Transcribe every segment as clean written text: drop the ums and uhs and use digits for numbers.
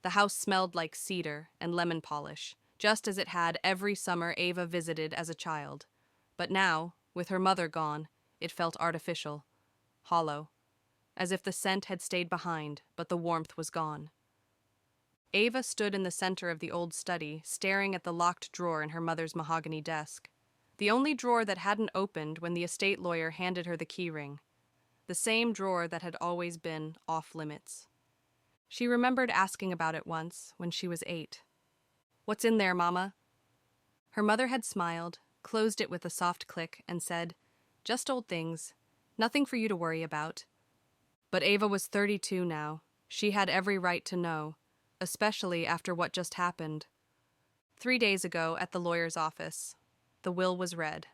The house smelled like cedar and lemon polish, just as it had every summer Ava visited as a child. But now, with her mother gone, it felt artificial, hollow, as if the scent had stayed behind, but the warmth was gone. Ava stood in the center of the old study, staring at the locked drawer in her mother's mahogany desk. The only drawer that hadn't opened when the estate lawyer handed her the keyring. The same drawer that had always been off limits. She remembered asking about it once, when she was 8. "What's in there, Mama?" Her mother had smiled, closed it with a soft click, and said, "Just old things. Nothing for you to worry about." But Ava was 32 now. She had every right to know, especially after what just happened. 3 days ago, at the lawyer's office, the will was read.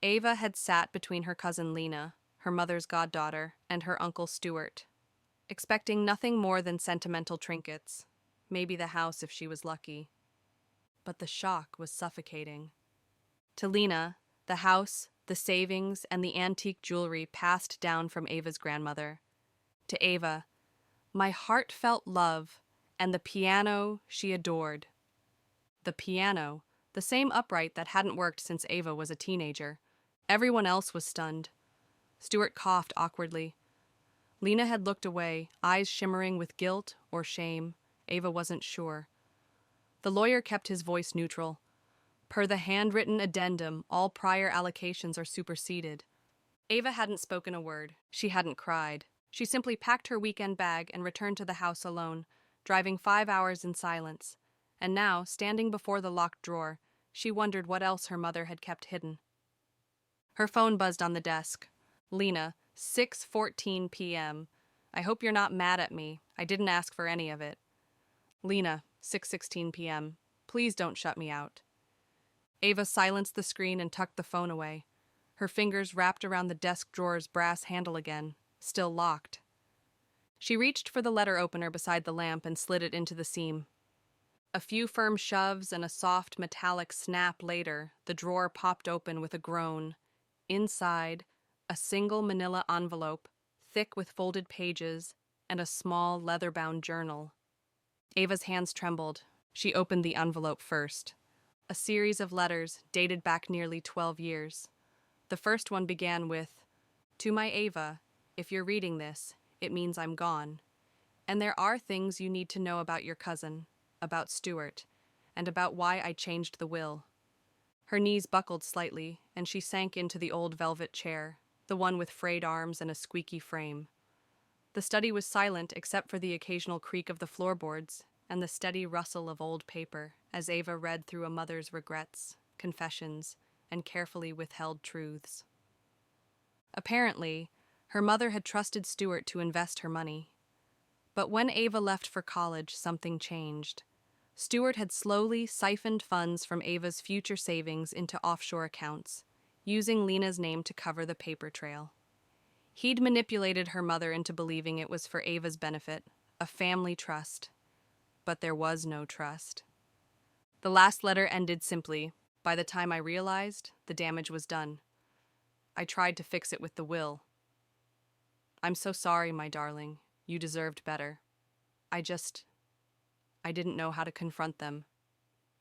Ava had sat between her cousin Lena, her mother's goddaughter, and her uncle Stuart, expecting nothing more than sentimental trinkets, maybe the house if she was lucky. But the shock was suffocating. To Lena, the house, the savings, and the antique jewelry passed down from Ava's grandmother. To Ava, my heartfelt love and the piano she adored. The piano, the same upright that hadn't worked since Ava was a teenager. Everyone else was stunned. Stuart coughed awkwardly. Lena had looked away, eyes shimmering with guilt or shame. Ava wasn't sure. The lawyer kept his voice neutral. Per the handwritten addendum, all prior allocations are superseded. Ava hadn't spoken a word. She hadn't cried. She simply packed her weekend bag and returned to the house alone, driving 5 hours in silence. And now, standing before the locked drawer, she wondered what else her mother had kept hidden. Her phone buzzed on the desk. Lena, 6:14 p.m. I hope you're not mad at me. I didn't ask for any of it. Lena, 6:16 p.m. Please don't shut me out. Ava silenced the screen and tucked the phone away. Her fingers wrapped around the desk drawer's brass handle again, still locked. She reached for the letter opener beside the lamp and slid it into the seam. A few firm shoves and a soft metallic snap later, the drawer popped open with a groan. Inside, a single manila envelope, thick with folded pages, and a small leather-bound journal. Ava's hands trembled. She opened the envelope first. A series of letters dated back nearly 12 years. The first one began with, "To my Ava, if you're reading this, it means I'm gone. And there are things you need to know about your cousin, about Stuart, and about why I changed the will." Her knees buckled slightly, and she sank into the old velvet chair, the one with frayed arms and a squeaky frame. The study was silent except for the occasional creak of the floorboards and the steady rustle of old paper as Ava read through a mother's regrets, confessions, and carefully withheld truths. Apparently, her mother had trusted Stuart to invest her money. But when Ava left for college, something changed. Stuart had slowly siphoned funds from Ava's future savings into offshore accounts, using Lena's name to cover the paper trail. He'd manipulated her mother into believing it was for Ava's benefit, a family trust. But there was no trust. The last letter ended simply, "By the time I realized, the damage was done. I tried to fix it with the will. I'm so sorry, my darling. You deserved better. I didn't know how to confront them.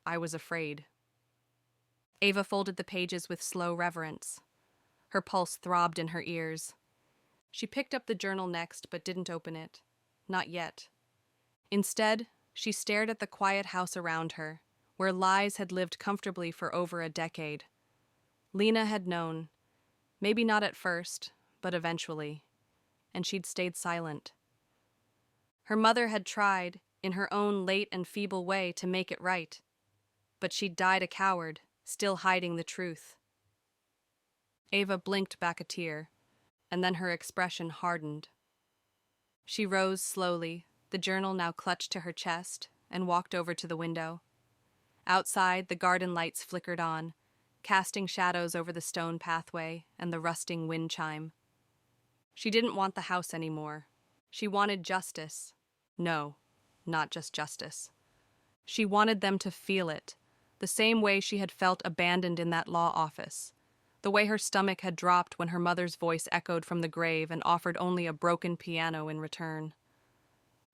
I was afraid." Ava folded the pages with slow reverence. Her pulse throbbed in her ears. She picked up the journal next, but didn't open it. Not yet. Instead, she stared at the quiet house around her, where lies had lived comfortably for over a decade. Lena had known, maybe not at first, but eventually, and she'd stayed silent. Her mother had tried, in her own late and feeble way, to make it right, but she'd died a coward, still hiding the truth. Ava blinked back a tear, and then her expression hardened. She rose slowly, the journal now clutched to her chest, and walked over to the window. Outside, the garden lights flickered on, casting shadows over the stone pathway and the rusting wind chime. She didn't want the house anymore. She wanted justice. No, not just justice. She wanted them to feel it, the same way she had felt abandoned in that law office, the way her stomach had dropped when her mother's voice echoed from the grave and offered only a broken piano in return.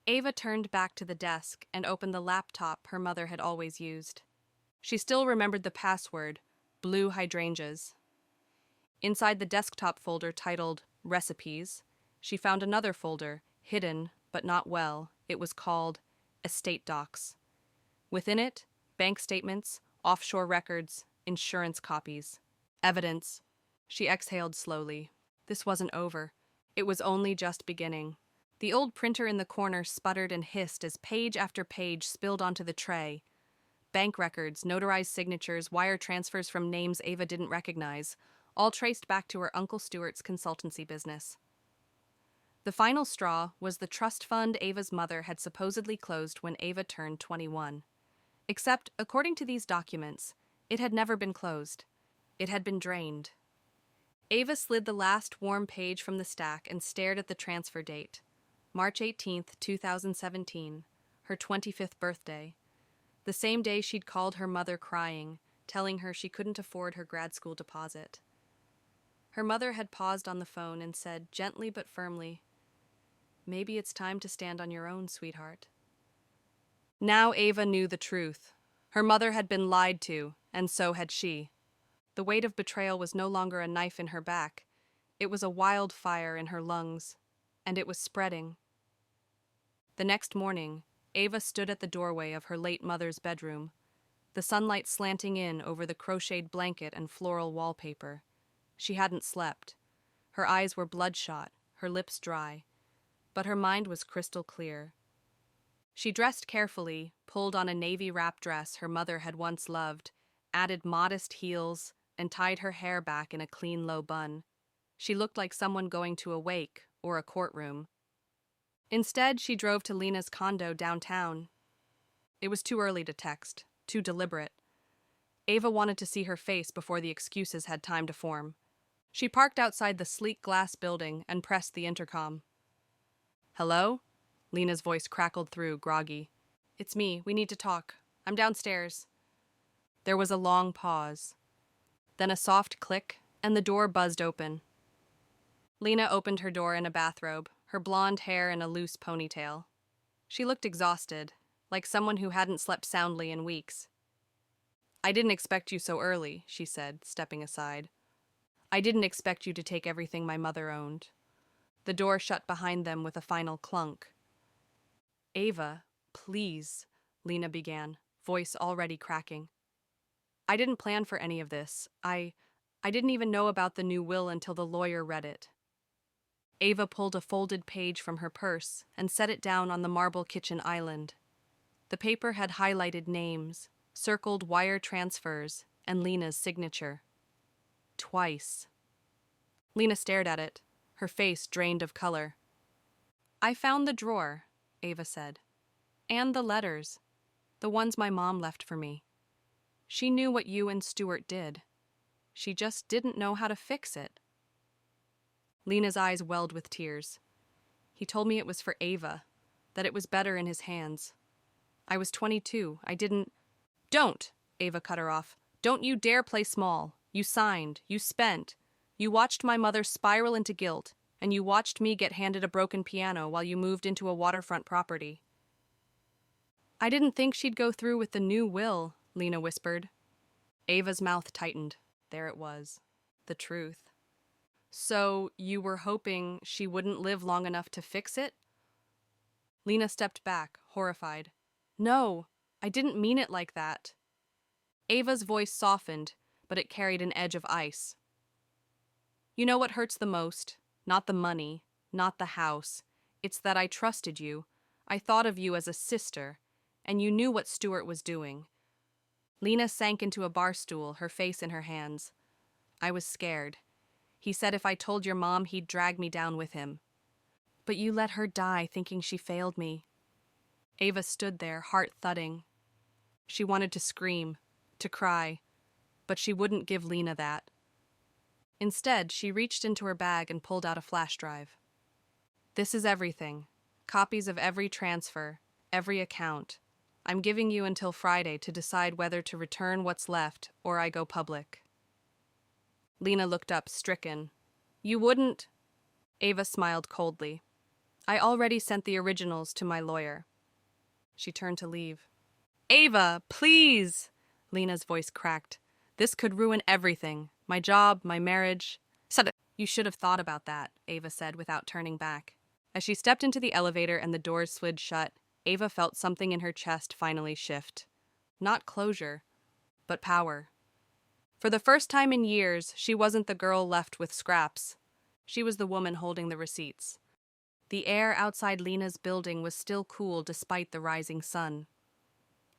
Ava turned back to the desk and opened the laptop her mother had always used. She still remembered the password, blue hydrangeas. Inside the desktop folder titled Recipes, she found another folder, hidden but not well. It was called Estate Docs. Within it, bank statements, offshore records, insurance copies. Evidence. She exhaled slowly. This wasn't over. It was only just beginning. The old printer in the corner sputtered and hissed as page after page spilled onto the tray. Bank records, notarized signatures, wire transfers from names Ava didn't recognize, all traced back to her Uncle Stuart's consultancy business. The final straw was the trust fund Ava's mother had supposedly closed when Ava turned 21. Except, according to these documents, it had never been closed. It had been drained. Ava slid the last warm page from the stack and stared at the transfer date. March 18th, 2017, her 25th birthday. The same day she'd called her mother crying, telling her she couldn't afford her grad school deposit. Her mother had paused on the phone and said, gently but firmly, "Maybe it's time to stand on your own, sweetheart." Now Ava knew the truth. Her mother had been lied to, and so had she. The weight of betrayal was no longer a knife in her back. It was a wildfire in her lungs, and it was spreading. The next morning, Ava stood at the doorway of her late mother's bedroom, the sunlight slanting in over the crocheted blanket and floral wallpaper. She hadn't slept. Her eyes were bloodshot, her lips dry, but her mind was crystal clear. She dressed carefully, pulled on a navy wrap dress her mother had once loved, added modest heels, and tied her hair back in a clean low bun. She looked like someone going to a wake or a courtroom. Instead, she drove to Lena's condo downtown. It was too early to text, too deliberate. Ava wanted to see her face before the excuses had time to form. She parked outside the sleek glass building and pressed the intercom. "Hello?" Lena's voice crackled through, groggy. "It's me. We need to talk. I'm downstairs." There was a long pause. Then a soft click, and the door buzzed open. Lena opened her door in a bathrobe, her blonde hair in a loose ponytail. She looked exhausted, like someone who hadn't slept soundly in weeks. "I didn't expect you so early," she said, stepping aside. "I didn't expect you to take everything my mother owned." The door shut behind them with a final clunk. "Ava, please," Lena began, voice already cracking. "I didn't plan for any of this. I didn't even know about the new will until the lawyer read it." Ava pulled a folded page from her purse and set it down on the marble kitchen island. The paper had highlighted names, circled wire transfers, and Lena's signature. Twice. Lena stared at it, her face drained of color. "I found the drawer," Ava said. "And the letters. The ones my mom left for me. She knew what you and Stuart did. She just didn't know how to fix it." Lena's eyes welled with tears. "He told me it was for Ava, that it was better in his hands. I was 22. I didn't—" "Don't!" Ava cut her off. "Don't you dare play small. You signed. You spent. You watched my mother spiral into guilt, and you watched me get handed a broken piano while you moved into a waterfront property." "I didn't think she'd go through with the new will," Lena whispered. Ava's mouth tightened. There it was. The truth. "So you were hoping she wouldn't live long enough to fix it?" Lena stepped back, horrified. "No, I didn't mean it like that." Ava's voice softened, but it carried an edge of ice. "You know what hurts the most? Not the money, not the house. It's that I trusted you. I thought of you as a sister, and you knew what Stuart was doing." Lena sank into a bar stool, her face in her hands. "I was scared. He said if I told your mom, he'd drag me down with him. But you let her die thinking she failed me." Ava stood there, heart thudding. She wanted to scream, to cry, but she wouldn't give Lena that. Instead, she reached into her bag and pulled out a flash drive. "This is everything. Copies of every transfer, every account. I'm giving you until Friday to decide whether to return what's left or I go public." Lena looked up, stricken. "You wouldn't—" Ava smiled coldly. I already sent the originals to my lawyer. She turned to leave. Ava, please! Lena's voice cracked. This could ruin everything. My job, my marriage. You should have thought about that, Ava said without turning back. As she stepped into the elevator and the doors slid shut, Ava felt something in her chest finally shift. Not closure, but power. For the first time in years, she wasn't the girl left with scraps. She was the woman holding the receipts. The air outside Lena's building was still cool despite the rising sun.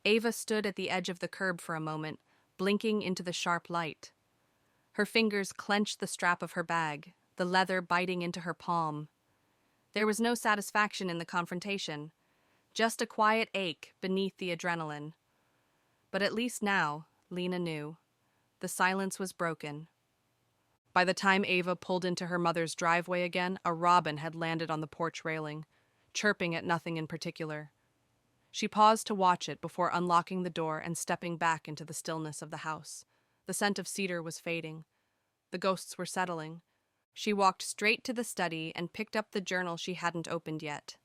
Ava stood at the edge of the curb for a moment, blinking into the sharp light. Her fingers clenched the strap of her bag, the leather biting into her palm. There was no satisfaction in the confrontation, just a quiet ache beneath the adrenaline. But at least now, Lena knew, the silence was broken. By the time Ava pulled into her mother's driveway again, a robin had landed on the porch railing, chirping at nothing in particular. She paused to watch it before unlocking the door and stepping back into the stillness of the house. The scent of cedar was fading. The ghosts were settling. She walked straight to the study and picked up the journal she hadn't opened yet.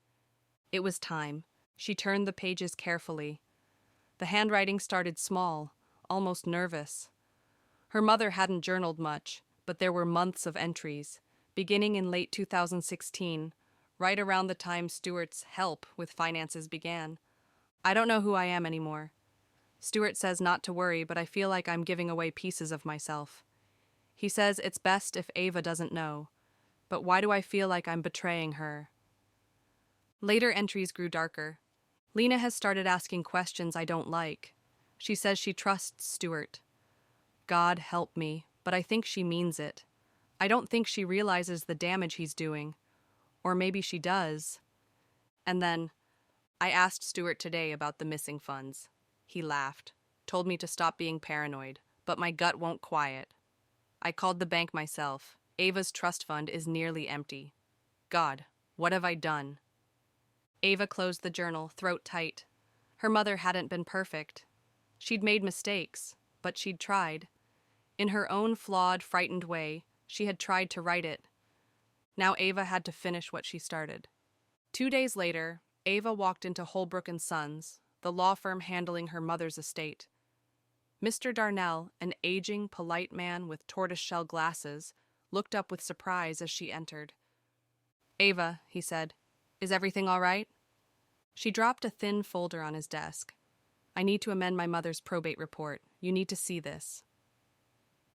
It was time. She turned the pages carefully. The handwriting started small, almost nervous. Her mother hadn't journaled much, but there were months of entries, beginning in late 2016, right around the time Stuart's help with finances began. I don't know who I am anymore. Stuart says not to worry, but I feel like I'm giving away pieces of myself. He says it's best if Ava doesn't know, but why do I feel like I'm betraying her? Later entries grew darker. Lena has started asking questions I don't like. She says she trusts Stuart. God help me, but I think she means it. I don't think she realizes the damage he's doing. Or maybe she does. And then, I asked Stuart today about the missing funds. He laughed, told me to stop being paranoid, but my gut won't quiet. I called the bank myself. Ava's trust fund is nearly empty. God, what have I done? Ava closed the journal, throat tight. Her mother hadn't been perfect. She'd made mistakes, but she'd tried. In her own flawed, frightened way, she had tried to right it. Now Ava had to finish what she started. 2 days later, Ava walked into Holbrook & Sons, the law firm handling her mother's estate. Mr. Darnell, an aging, polite man with tortoiseshell glasses, looked up with surprise as she entered. Ava, he said, is everything all right? She dropped a thin folder on his desk. I need to amend my mother's probate report. You need to see this.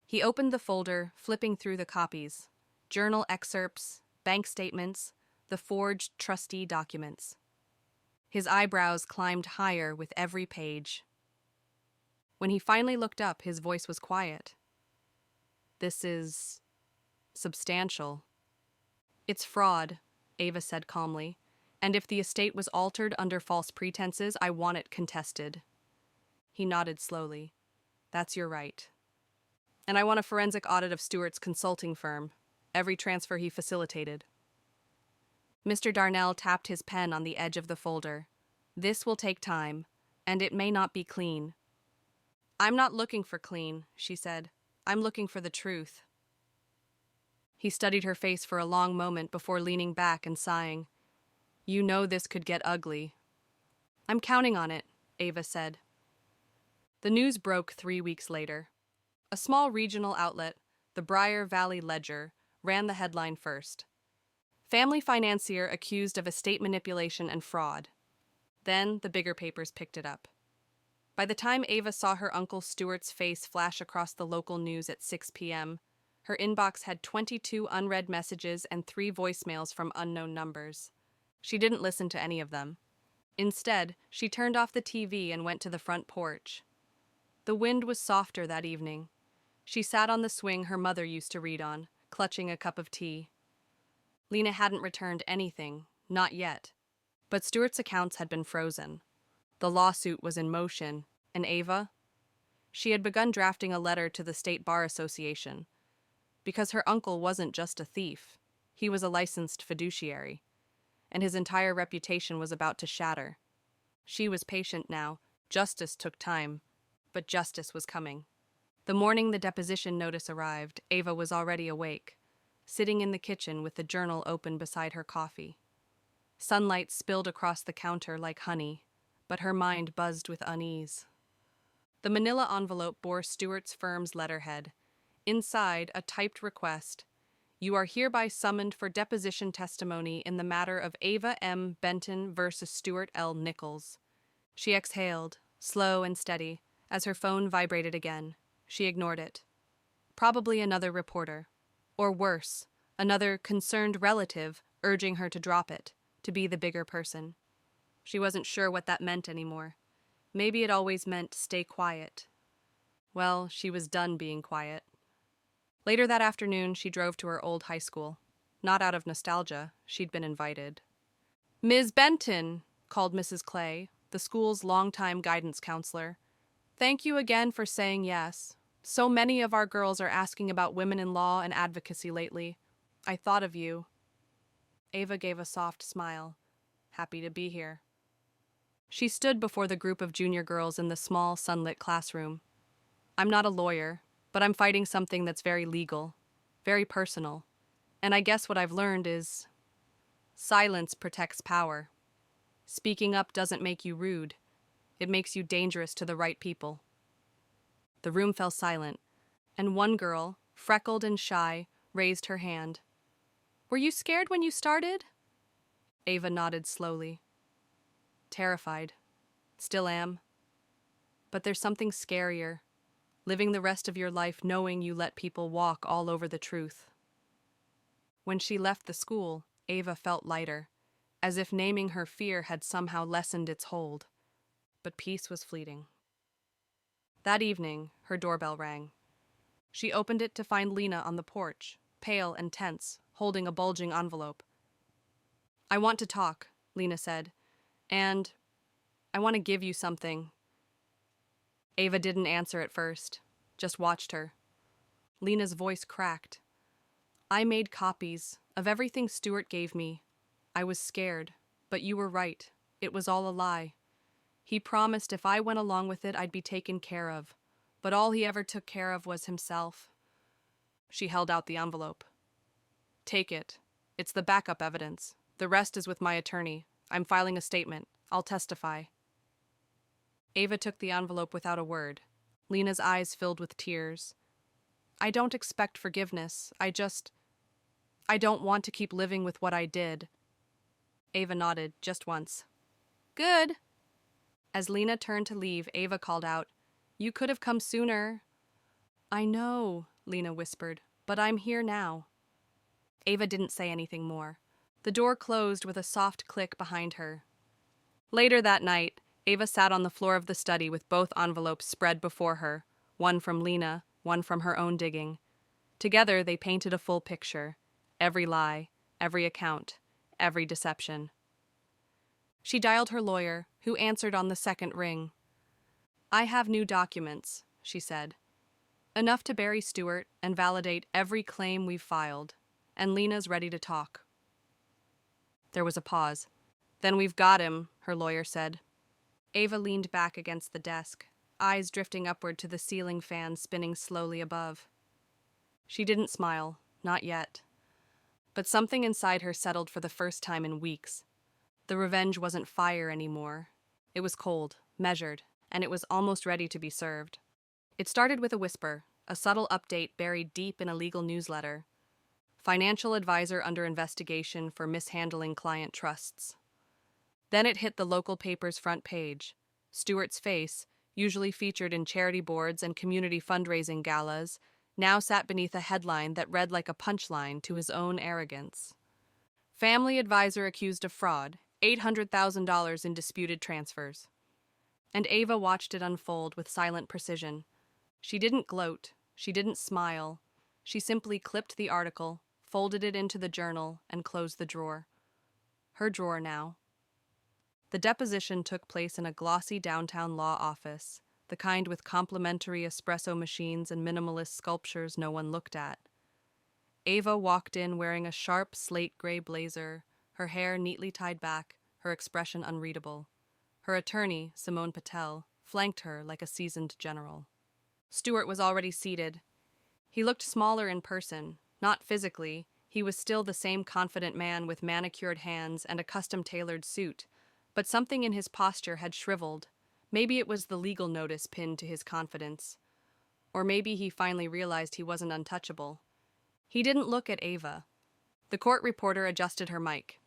He opened the folder, flipping through the copies. Journal excerpts, bank statements, the forged trustee documents. His eyebrows climbed higher with every page. When he finally looked up, his voice was quiet. This is substantial. It's fraud, Ava said calmly, and if the estate was altered under false pretenses, I want it contested. He nodded slowly. That's your right. And I want a forensic audit of Stuart's consulting firm, every transfer he facilitated. Mr. Darnell tapped his pen on the edge of the folder. This will take time, and it may not be clean. I'm not looking for clean, she said. I'm looking for the truth. He studied her face for a long moment before leaning back and sighing. You know this could get ugly. I'm counting on it, Ava said. The news broke 3 weeks later. A small regional outlet, the Briar Valley Ledger, ran the headline first. Family financier accused of estate manipulation and fraud. Then the bigger papers picked it up. By the time Ava saw her uncle Stuart's face flash across the local news at 6 p.m., her inbox had 22 unread messages and 3 voicemails from unknown numbers. She didn't listen to any of them. Instead, she turned off the TV and went to the front porch. The wind was softer that evening. She sat on the swing her mother used to read on, clutching a cup of tea. Lena hadn't returned anything, not yet. But Stuart's accounts had been frozen. The lawsuit was in motion, and Ava? She had begun drafting a letter to the State Bar Association. Because her uncle wasn't just a thief, he was a licensed fiduciary, and his entire reputation was about to shatter. She was patient now. Justice took time, but justice was coming. The morning the deposition notice arrived, Ava was already awake, sitting in the kitchen with the journal open beside her coffee. Sunlight spilled across the counter like honey, but her mind buzzed with unease. The manila envelope bore Stewart's firm's letterhead. Inside, a typed request. You are hereby summoned for deposition testimony in the matter of Ava M. Benton versus Stewart L. Nichols. She exhaled, slow and steady, as her phone vibrated again. She ignored it. Probably another reporter. Or worse, another concerned relative urging her to drop it, to be the bigger person. She wasn't sure what that meant anymore. Maybe it always meant stay quiet. Well, she was done being quiet. Later that afternoon, she drove to her old high school. Not out of nostalgia, she'd been invited. "Ms. Benton," called Mrs. Clay, the school's longtime guidance counselor. "Thank you again for saying yes. So many of our girls are asking about women in law and advocacy lately. I thought of you." Ava gave a soft smile. Happy to be here. She stood before the group of junior girls in the small, sunlit classroom. "I'm not a lawyer, but I'm fighting something that's very legal, very personal. And I guess what I've learned is silence protects power. Speaking up doesn't make you rude. It makes you dangerous to the right people." The room fell silent, and one girl, freckled and shy, raised her hand. "Were you scared when you started?" Ava nodded slowly. "Terrified. Still am. But there's something scarier. Living the rest of your life knowing you let people walk all over the truth." When she left the school, Ava felt lighter, as if naming her fear had somehow lessened its hold. But peace was fleeting. That evening, her doorbell rang. She opened it to find Lena on the porch, pale and tense, holding a bulging envelope. "I want to talk," Lena said, "and I want to give you something." Ava didn't answer at first, just watched her. Lena's voice cracked. "I made copies of everything Stewart gave me. I was scared, but you were right. It was all a lie. He promised if I went along with it, I'd be taken care of. But all he ever took care of was himself." She held out the envelope. "Take it. It's the backup evidence. The rest is with my attorney. I'm filing a statement. I'll testify." Ava took the envelope without a word. Lena's eyes filled with tears. "I don't expect forgiveness. I don't want to keep living with what I did." Ava nodded, just once. "Good." As Lena turned to leave, Ava called out, "You could have come sooner." "I know," Lena whispered, "but I'm here now." Ava didn't say anything more. The door closed with a soft click behind her. Later that night, Ava sat on the floor of the study with both envelopes spread before her, one from Lena, one from her own digging. Together, they painted a full picture. Every lie, every account, every deception. She dialed her lawyer, who answered on the second ring. "I have new documents," she said. "Enough to bury Stewart and validate every claim we've filed. And Lena's ready to talk." There was a pause. "Then we've got him," her lawyer said. Ava leaned back against the desk, eyes drifting upward to the ceiling fan spinning slowly above. She didn't smile, not yet. But something inside her settled for the first time in weeks. The revenge wasn't fire anymore. It was cold, measured, and it was almost ready to be served. It started with a whisper, a subtle update buried deep in a legal newsletter. Financial advisor under investigation for mishandling client trusts. Then it hit the local paper's front page. Stewart's face, usually featured in charity boards and community fundraising galas, now sat beneath a headline that read like a punchline to his own arrogance. "Family advisor accused of fraud, $800,000 in disputed transfers." And Ava watched it unfold with silent precision. She didn't gloat, she didn't smile. She simply clipped the article, folded it into the journal, and closed the drawer. Her drawer now. The deposition took place in a glossy downtown law office, the kind with complimentary espresso machines and minimalist sculptures no one looked at. Ava walked in wearing a sharp slate gray blazer, her hair neatly tied back, her expression unreadable. Her attorney, Simone Patel, flanked her like a seasoned general. Stewart was already seated. He looked smaller in person, not physically, He was still the same confident man with manicured hands and a custom-tailored suit, but something in his posture had shriveled. Maybe it was the legal notice pinned to his confidence. Or maybe he finally realized he wasn't untouchable. He didn't look at Ava. The court reporter adjusted her mic.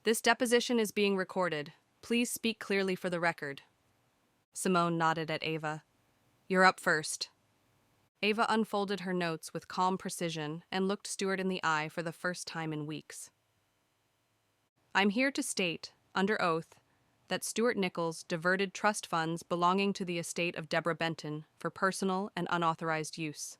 "This deposition is being recorded. Please speak clearly for the record." Simone nodded at Ava. "You're up first." Ava unfolded her notes with calm precision and looked Stuart in the eye for the first time in weeks. "I'm here to state, under oath, that Stuart Nichols diverted trust funds belonging to the estate of Deborah Benton for personal and unauthorized use.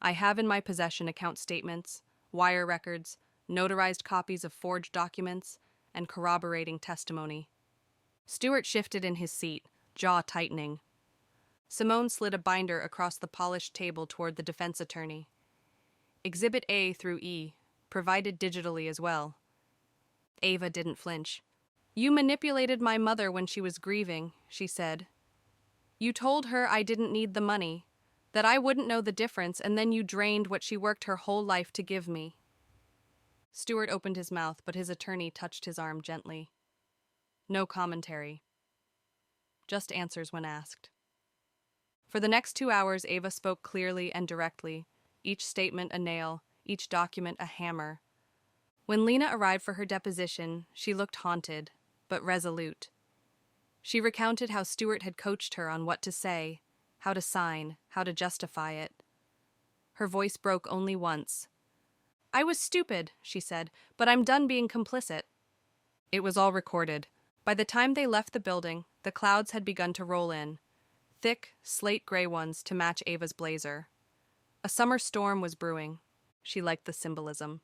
I have in my possession account statements, wire records, notarized copies of forged documents, and corroborating testimony." Stuart shifted in his seat, jaw tightening. Simone slid a binder across the polished table toward the defense attorney. "Exhibit A through E, provided digitally as well." Ava didn't flinch. "You manipulated my mother when she was grieving," she said. "You told her I didn't need the money, that I wouldn't know the difference, and then you drained what she worked her whole life to give me." Stuart opened his mouth, but his attorney touched his arm gently. "No commentary. Just answers when asked." For the next 2 hours, Ava spoke clearly and directly, each statement a nail, each document a hammer. When Lena arrived for her deposition, she looked haunted, but resolute. She recounted how Stuart had coached her on what to say, how to sign, how to justify it. Her voice broke only once. "I was stupid," she said, "but I'm done being complicit." It was all recorded. By the time they left the building, the clouds had begun to roll in. Thick, slate-gray ones to match Ava's blazer. A summer storm was brewing. She liked the symbolism.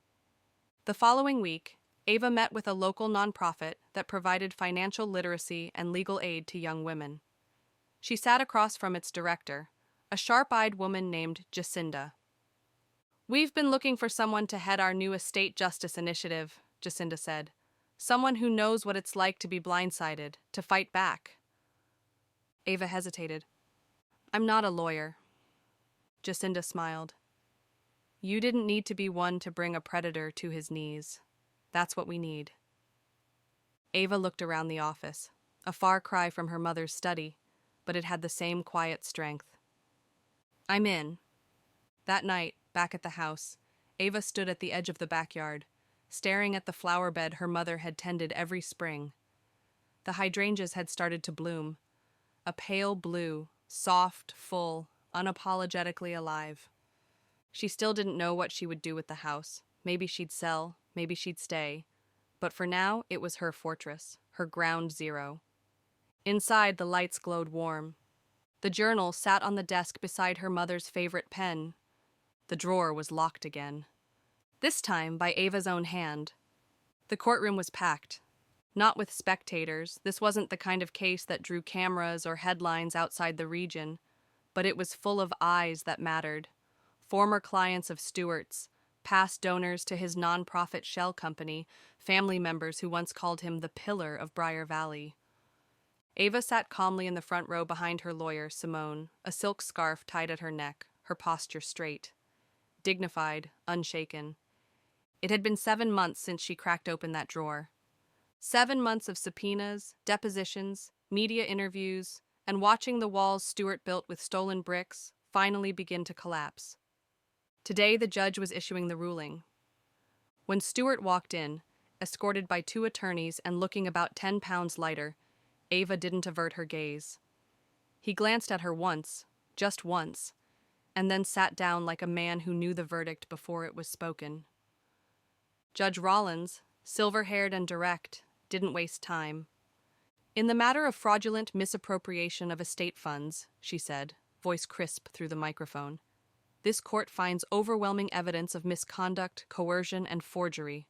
The following week, Ava met with a local nonprofit that provided financial literacy and legal aid to young women. She sat across from its director, a sharp-eyed woman named Jacinda. "We've been looking for someone to head our new estate justice initiative," Jacinda said. "Someone who knows what it's like to be blindsided, to fight back." Ava hesitated. "I'm not a lawyer." Jacinda smiled. "You didn't need to be one to bring a predator to his knees. That's what we need." Ava looked around the office, a far cry from her mother's study, but it had the same quiet strength. "I'm in." That night, back at the house, Ava stood at the edge of the backyard, staring at the flower bed her mother had tended every spring. The hydrangeas had started to bloom, a pale blue, soft, full, unapologetically alive. She still didn't know what she would do with the house. Maybe she'd sell, maybe she'd stay. But for now, it was her fortress, her ground zero. Inside, the lights glowed warm. The journal sat on the desk beside her mother's favorite pen. The drawer was locked again. This time by Ava's own hand. The courtroom was packed. Not with spectators. This wasn't the kind of case that drew cameras or headlines outside the region, but it was full of eyes that mattered. Former clients of Stuart's, past donors to his nonprofit shell company, family members who once called him the pillar of Briar Valley. Ava sat calmly in the front row behind her lawyer, Simone, a silk scarf tied at her neck, her posture straight. Dignified, unshaken. It had been 7 months since she cracked open that drawer. 7 months of subpoenas, depositions, media interviews, and watching the walls Stuart built with stolen bricks finally begin to collapse. Today, the judge was issuing the ruling. When Stuart walked in, escorted by 2 attorneys and looking about 10 pounds lighter, Ava didn't avert her gaze. He glanced at her once, just once, and then sat down like a man who knew the verdict before it was spoken. Judge Rollins, silver-haired and direct, didn't waste time. "In the matter of fraudulent misappropriation of estate funds," she said, voice crisp through the microphone, "this court finds overwhelming evidence of misconduct, coercion, and forgery."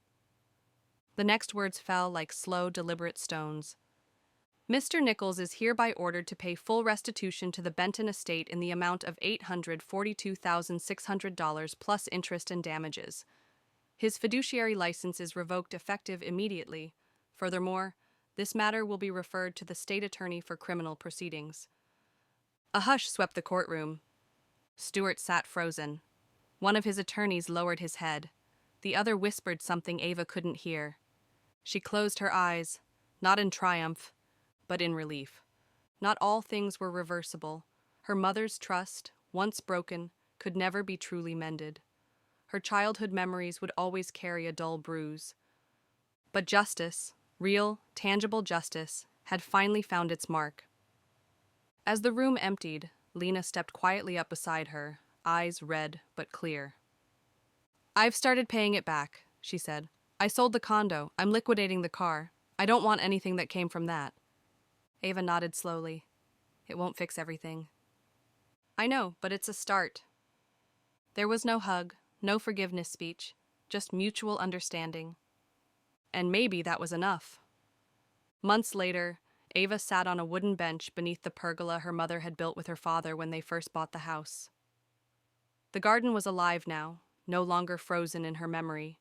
The next words fell like slow, deliberate stones. "Mr. Nichols is hereby ordered to pay full restitution to the Benton estate in the amount of $842,600 plus interest and damages. His fiduciary license is revoked effective immediately. Furthermore, this matter will be referred to the state attorney for criminal proceedings." A hush swept the courtroom. Stuart sat frozen. One of his attorneys lowered his head. the other whispered something Ava couldn't hear. She closed her eyes, not in triumph, but in relief. Not all things were reversible. Her mother's trust, once broken, could never be truly mended. Her childhood memories would always carry a dull bruise. But justice, real, tangible justice, had finally found its mark. As the room emptied, Lena stepped quietly up beside her, eyes red but clear. "I've started paying it back," she said. "I sold the condo. I'm liquidating the car. I don't want anything that came from that." Ava nodded slowly. "It won't fix everything." "I know, but it's a start." There was no hug, no forgiveness speech, just mutual understanding. And maybe that was enough. Months later, Ava sat on a wooden bench beneath the pergola her mother had built with her father when they first bought the house. The garden was alive now, no longer frozen in her memory.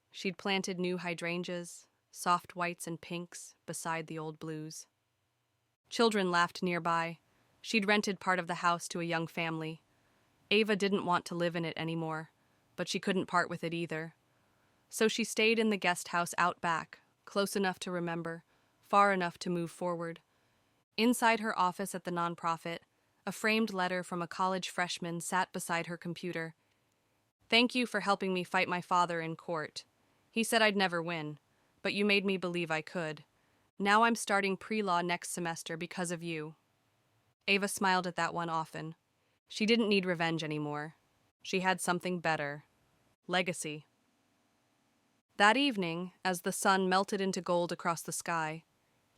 She'd planted new hydrangeas, soft whites and pinks, beside the old blues. Children laughed nearby. She'd rented part of the house to a young family. Ava didn't want to live in it anymore, but she couldn't part with it either. So she stayed in the guest house out back, close enough to remember, far enough to move forward. Inside her office at the nonprofit, a framed letter from a college freshman sat beside her computer. "Thank you for helping me fight my father in court. He said I'd never win, but you made me believe I could. Now I'm starting pre-law next semester because of you." Ava smiled at that one often. She didn't need revenge anymore. She had something better. Legacy. That evening, as the sun melted into gold across the sky,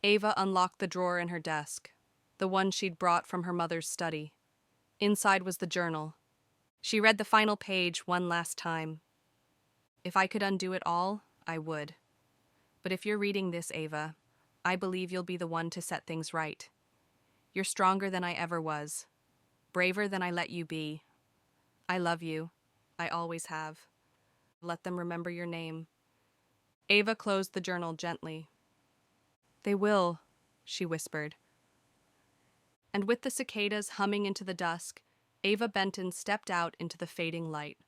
Ava unlocked the drawer in her desk, the one she'd brought from her mother's study. Inside was the journal. She read the final page one last time. "If I could undo it all, I would. But if you're reading this, Ava, I believe you'll be the one to set things right. You're stronger than I ever was, braver than I let you be. I love you. I always have. Let them remember your name." Ava closed the journal gently. "They will," she whispered. And with the cicadas humming into the dusk, Ava Benton stepped out into the fading light,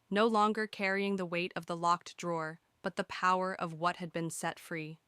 no longer carrying the weight of the locked drawer, but the power of what had been set free.